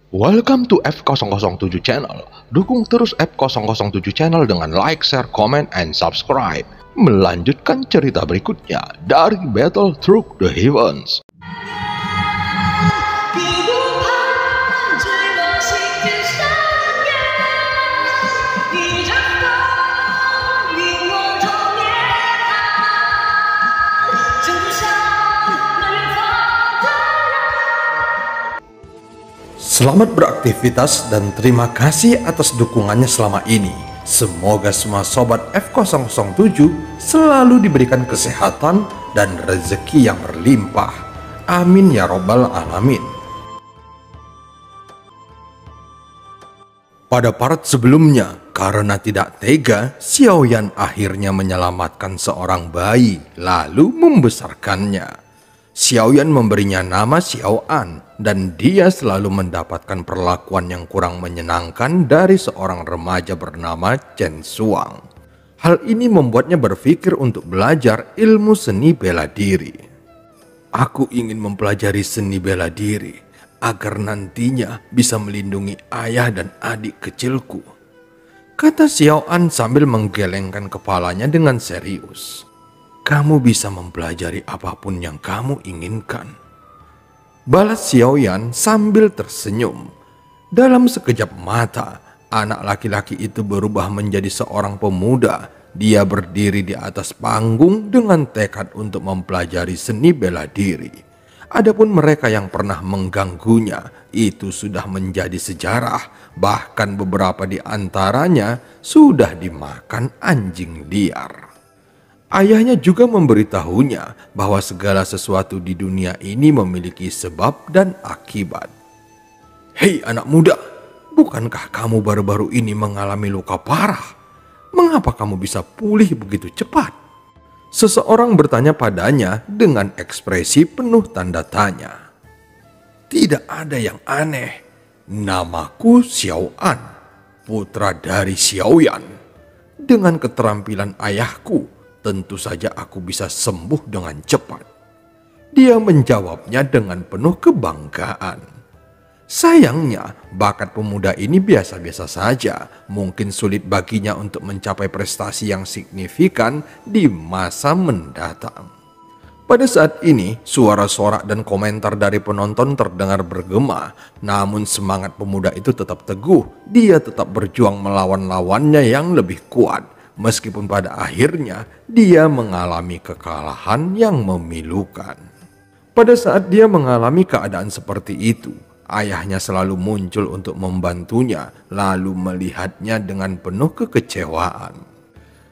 Welcome to F007 Channel. Dukung terus F007 Channel dengan like, share, comment, and subscribe. Melanjutkan cerita berikutnya dari Battle Through the Heavens. Selamat beraktivitas dan terima kasih atas dukungannya selama ini. Semoga semua sobat F007 selalu diberikan kesehatan dan rezeki yang berlimpah. Amin ya robbal alamin. Pada part sebelumnya, karena tidak tega, Xiaoyan akhirnya menyelamatkan seorang bayi lalu membesarkannya. Xiaoyan memberinya nama Xiaoan dan dia selalu mendapatkan perlakuan yang kurang menyenangkan dari seorang remaja bernama Chen Xuang. Hal ini membuatnya berpikir untuk belajar ilmu seni bela diri. Aku ingin mempelajari seni bela diri agar nantinya bisa melindungi ayah dan adik kecilku, kata Xiaoan sambil menggelengkan kepalanya dengan serius. Kamu bisa mempelajari apapun yang kamu inginkan, balas Xiaoyan sambil tersenyum. Dalam sekejap mata, anak laki-laki itu berubah menjadi seorang pemuda. Dia berdiri di atas panggung dengan tekad untuk mempelajari seni bela diri. Adapun mereka yang pernah mengganggunya, itu sudah menjadi sejarah. Bahkan beberapa di antaranya sudah dimakan anjing liar. Ayahnya juga memberitahunya bahwa segala sesuatu di dunia ini memiliki sebab dan akibat. Hei anak muda, bukankah kamu baru-baru ini mengalami luka parah? Mengapa kamu bisa pulih begitu cepat? Seseorang bertanya padanya dengan ekspresi penuh tanda tanya. Tidak ada yang aneh. Namaku Xiaoan, putra dari Xiaoyan. Dengan keterampilan ayahku, tentu saja aku bisa sembuh dengan cepat. Dia menjawabnya dengan penuh kebanggaan. Sayangnya, bakat pemuda ini biasa-biasa saja. Mungkin sulit baginya untuk mencapai prestasi yang signifikan di masa mendatang. Pada saat ini, suara sorak dan komentar dari penonton terdengar bergema. Namun semangat pemuda itu tetap teguh. Dia tetap berjuang melawan lawannya yang lebih kuat. Meskipun pada akhirnya dia mengalami kekalahan yang memilukan. Pada saat dia mengalami keadaan seperti itu, ayahnya selalu muncul untuk membantunya, lalu melihatnya dengan penuh kekecewaan.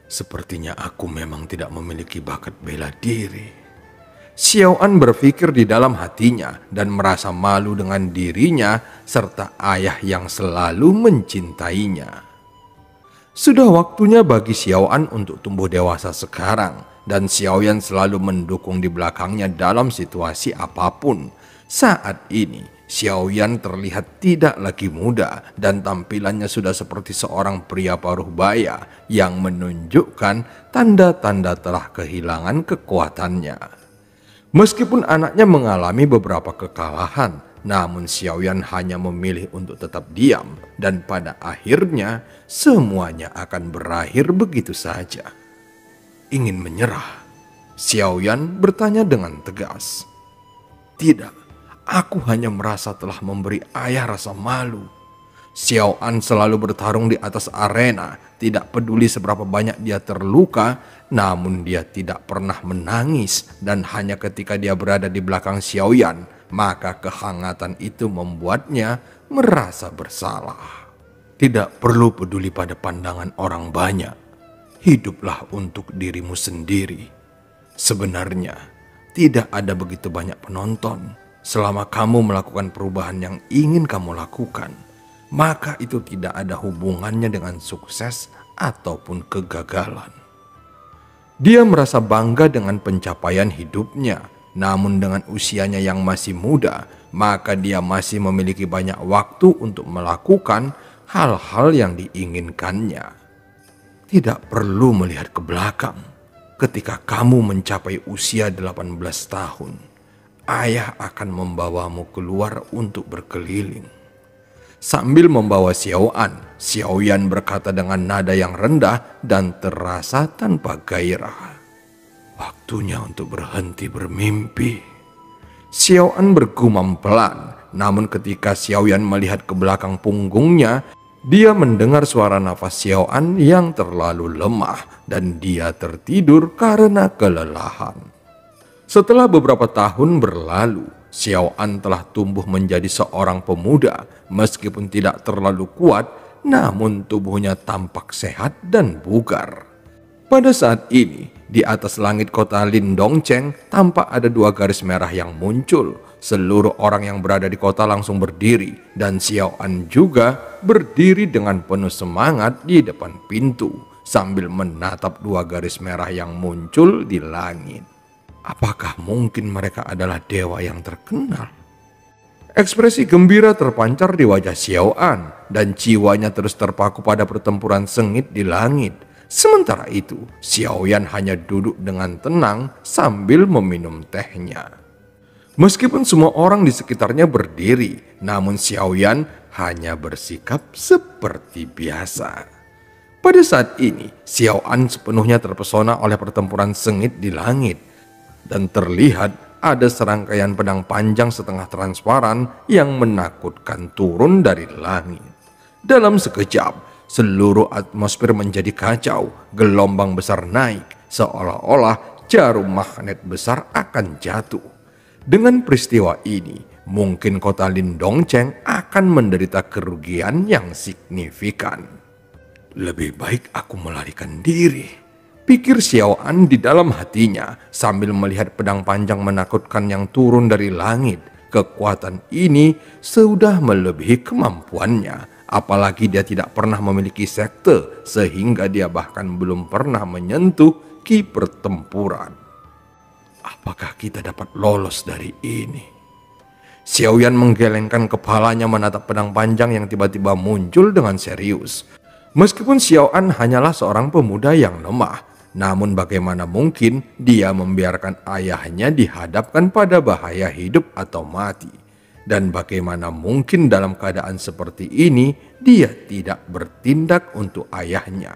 Sepertinya aku memang tidak memiliki bakat bela diri. Xiaoan berpikir di dalam hatinya dan merasa malu dengan dirinya serta ayah yang selalu mencintainya. Sudah waktunya bagi Xiaoan untuk tumbuh dewasa sekarang, dan Xiaoyan selalu mendukung di belakangnya dalam situasi apapun. Saat ini, Xiaoyan terlihat tidak lagi muda dan tampilannya sudah seperti seorang pria paruh baya yang menunjukkan tanda-tanda telah kehilangan kekuatannya. Meskipun anaknya mengalami beberapa kekalahan, namun Xiaoyan hanya memilih untuk tetap diam dan pada akhirnya semuanya akan berakhir begitu saja. Ingin menyerah? Xiaoyan bertanya dengan tegas. Tidak, aku hanya merasa telah memberi ayah rasa malu. Xiaoan selalu bertarung di atas arena, tidak peduli seberapa banyak dia terluka, namun dia tidak pernah menangis dan hanya ketika dia berada di belakang Xiaoyan, maka kehangatan itu membuatnya merasa bersalah. Tidak perlu peduli pada pandangan orang banyak. Hiduplah untuk dirimu sendiri. Sebenarnya, tidak ada begitu banyak penonton. Selama kamu melakukan perubahan yang ingin kamu lakukan, maka itu tidak ada hubungannya dengan sukses ataupun kegagalan. Dia merasa bangga dengan pencapaian hidupnya. Namun dengan usianya yang masih muda, maka dia masih memiliki banyak waktu untuk melakukan hal-hal yang diinginkannya. Tidak perlu melihat ke belakang. Ketika kamu mencapai usia 18 tahun, ayah akan membawamu keluar untuk berkeliling. Sambil membawa Xiao An, Xiao Yan berkata dengan nada yang rendah dan terasa tanpa gairah. Waktunya untuk berhenti bermimpi. Xiao An bergumam pelan, namun ketika Xiao Yan melihat ke belakang punggungnya, dia mendengar suara nafas Xiao An yang terlalu lemah dan dia tertidur karena kelelahan. Setelah beberapa tahun berlalu, Xiao An telah tumbuh menjadi seorang pemuda. Meskipun tidak terlalu kuat, namun tubuhnya tampak sehat dan bugar. Pada saat ini, di atas langit kota Lindongcheng tampak ada 2 garis merah yang muncul. Seluruh orang yang berada di kota langsung berdiri, dan Xiao An juga berdiri dengan penuh semangat di depan pintu sambil menatap 2 garis merah yang muncul di langit. Apakah mungkin mereka adalah dewa yang terkenal? Ekspresi gembira terpancar di wajah Xiao An dan jiwanya terus terpaku pada pertempuran sengit di langit. Sementara itu, Xiao Yan hanya duduk dengan tenang sambil meminum tehnya. Meskipun semua orang di sekitarnya berdiri, namun Xiao Yan hanya bersikap seperti biasa. Pada saat ini, Xiao An sepenuhnya terpesona oleh pertempuran sengit di langit. Dan terlihat ada serangkaian pedang panjang setengah transparan yang menakutkan turun dari langit. Dalam sekejap, seluruh atmosfer menjadi kacau, gelombang besar naik, seolah-olah jarum magnet besar akan jatuh. Dengan peristiwa ini, mungkin kota Lindongcheng akan menderita kerugian yang signifikan. Lebih baik aku melarikan diri, pikir Xiao An di dalam hatinya sambil melihat pedang panjang menakutkan yang turun dari langit. Kekuatan ini sudah melebihi kemampuannya, apalagi dia tidak pernah memiliki sekte sehingga dia bahkan belum pernah menyentuh ki pertempuran. Apakah kita dapat lolos dari ini? Xiao Yan menggelengkan kepalanya menatap pedang panjang yang tiba-tiba muncul dengan serius. Meskipun Xiao An hanyalah seorang pemuda yang lemah, namun bagaimana mungkin dia membiarkan ayahnya dihadapkan pada bahaya hidup atau mati? Dan bagaimana mungkin dalam keadaan seperti ini dia tidak bertindak untuk ayahnya?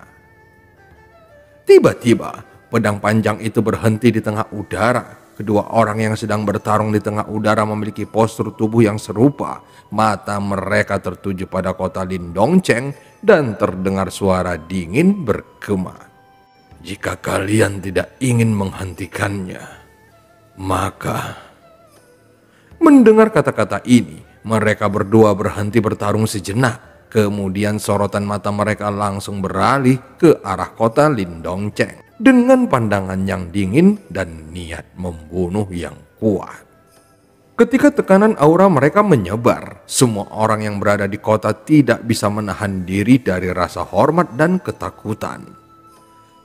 Tiba-tiba pedang panjang itu berhenti di tengah udara. Kedua orang yang sedang bertarung di tengah udara memiliki postur tubuh yang serupa. Mata mereka tertuju pada kota Lindongcheng dan terdengar suara dingin bergema. Jika kalian tidak ingin menghentikannya, maka... Mendengar kata-kata ini, mereka berdua berhenti bertarung sejenak. Kemudian sorotan mata mereka langsung beralih ke arah kota Lindongcheng dengan pandangan yang dingin dan niat membunuh yang kuat. Ketika tekanan aura mereka menyebar, semua orang yang berada di kota tidak bisa menahan diri dari rasa hormat dan ketakutan.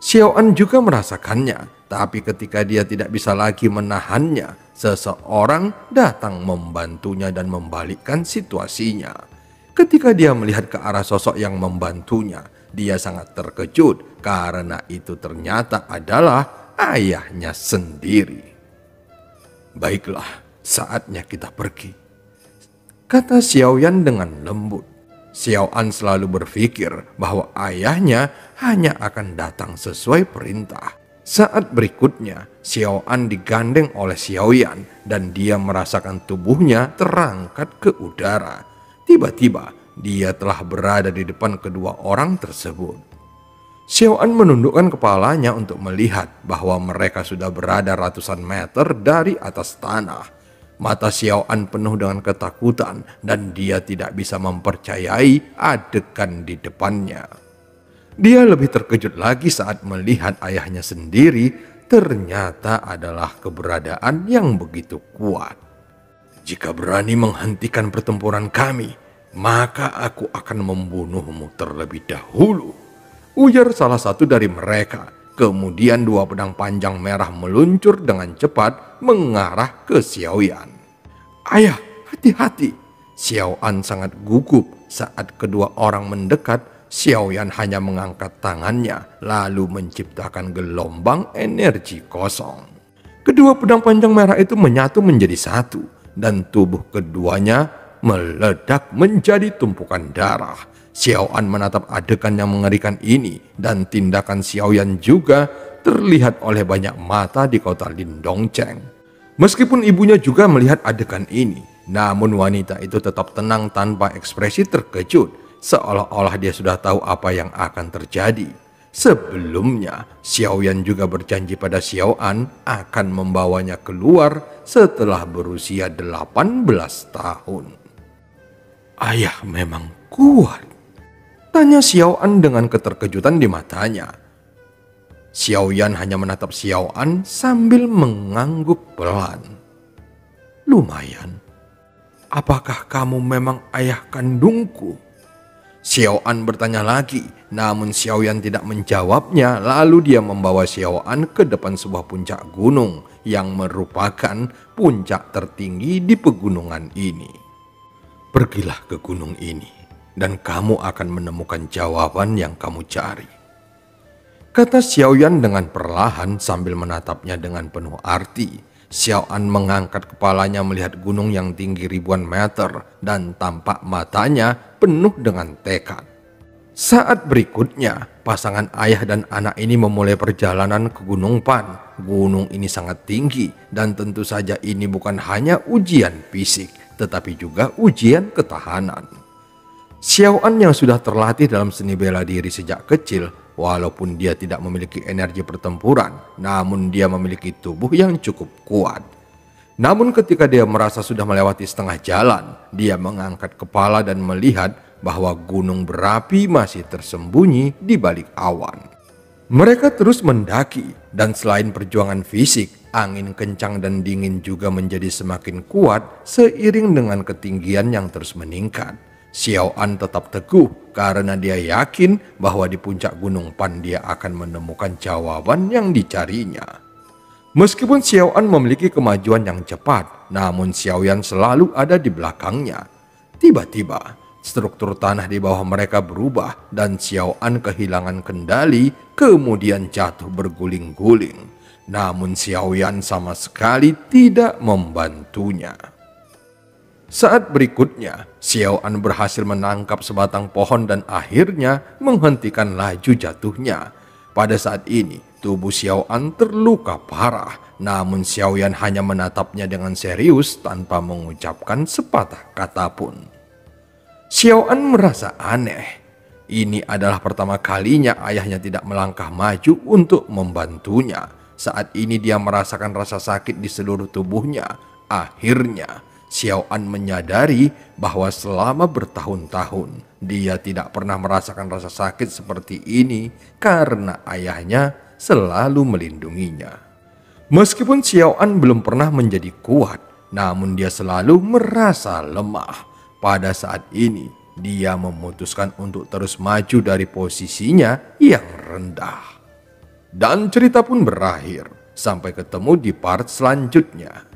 Xiao An juga merasakannya, tapi ketika dia tidak bisa lagi menahannya, seseorang datang membantunya dan membalikkan situasinya. Ketika dia melihat ke arah sosok yang membantunya, dia sangat terkejut karena itu ternyata adalah ayahnya sendiri. Baiklah, saatnya kita pergi, kata Xiao Yan dengan lembut. Xiao An selalu berpikir bahwa ayahnya hanya akan datang sesuai perintah. Saat berikutnya, Xiao An digandeng oleh Xiao Yan dan dia merasakan tubuhnya terangkat ke udara. Tiba-tiba, dia telah berada di depan kedua orang tersebut. Xiao An menundukkan kepalanya untuk melihat bahwa mereka sudah berada ratusan meter dari atas tanah. Mata Xiao An penuh dengan ketakutan dan dia tidak bisa mempercayai adegan di depannya. Dia lebih terkejut lagi saat melihat ayahnya sendiri ternyata adalah keberadaan yang begitu kuat. Jika berani menghentikan pertempuran kami, maka aku akan membunuhmu terlebih dahulu, ujar salah satu dari mereka. Kemudian 2 pedang panjang merah meluncur dengan cepat mengarah ke Xiao Yan. Ayah, hati-hati. Xiao An sangat gugup saat kedua orang mendekat. Xiao Yan hanya mengangkat tangannya lalu menciptakan gelombang energi kosong. Kedua pedang panjang merah itu menyatu menjadi satu dan tubuh keduanya meledak menjadi tumpukan darah. Xiao An menatap adegan yang mengerikan ini, dan tindakan Xiaoyan juga terlihat oleh banyak mata di kota Lindongcheng. Meskipun ibunya juga melihat adegan ini, namun wanita itu tetap tenang tanpa ekspresi terkejut, seolah-olah dia sudah tahu apa yang akan terjadi. Sebelumnya, Xiaoyan juga berjanji pada Xiao An akan membawanya keluar setelah berusia 18 tahun. Ayah memang kuat, tanya Xiao An dengan keterkejutan di matanya. Xiaoyan hanya menatap Xiao An sambil mengangguk pelan. Lumayan. Apakah kamu memang ayah kandungku? Xiao An bertanya lagi, namun Xiaoyan tidak menjawabnya. Lalu dia membawa Xiao An ke depan sebuah puncak gunung yang merupakan puncak tertinggi di pegunungan ini. Pergilah ke gunung ini dan kamu akan menemukan jawaban yang kamu cari, kata Xiaoyan dengan perlahan sambil menatapnya dengan penuh arti. Xiao An mengangkat kepalanya melihat gunung yang tinggi ribuan meter dan tampak matanya penuh dengan tekad. Saat berikutnya, pasangan ayah dan anak ini memulai perjalanan ke Gunung Pan. Gunung ini sangat tinggi dan tentu saja ini bukan hanya ujian fisik, tetapi juga ujian ketahanan. Xiao An yang sudah terlatih dalam seni bela diri sejak kecil, walaupun dia tidak memiliki energi pertempuran, namun dia memiliki tubuh yang cukup kuat. Namun ketika dia merasa sudah melewati setengah jalan, dia mengangkat kepala dan melihat bahwa gunung berapi masih tersembunyi di balik awan. Mereka terus mendaki, dan selain perjuangan fisik, angin kencang dan dingin juga menjadi semakin kuat seiring dengan ketinggian yang terus meningkat. Xiao An tetap teguh karena dia yakin bahwa di puncak Gunung Pan dia akan menemukan jawaban yang dicarinya. Meskipun Xiao An memiliki kemajuan yang cepat, namun Xiaoyan selalu ada di belakangnya. Tiba-tiba, struktur tanah di bawah mereka berubah dan Xiao An kehilangan kendali, kemudian jatuh berguling-guling. Namun Xiaoyan sama sekali tidak membantunya. Saat berikutnya, Xiao An berhasil menangkap sebatang pohon dan akhirnya menghentikan laju jatuhnya. Pada saat ini, tubuh Xiao An terluka parah, namun Xiaoyan hanya menatapnya dengan serius tanpa mengucapkan sepatah kata pun. Xiao An merasa aneh. Ini adalah pertama kalinya ayahnya tidak melangkah maju untuk membantunya. Saat ini dia merasakan rasa sakit di seluruh tubuhnya. Akhirnya, Xiao An menyadari bahwa selama bertahun-tahun dia tidak pernah merasakan rasa sakit seperti ini karena ayahnya selalu melindunginya. Meskipun Xiao An belum pernah menjadi kuat, namun dia selalu merasa lemah. Pada saat ini, dia memutuskan untuk terus maju dari posisinya yang rendah. Dan cerita pun berakhir. Sampai ketemu di part selanjutnya.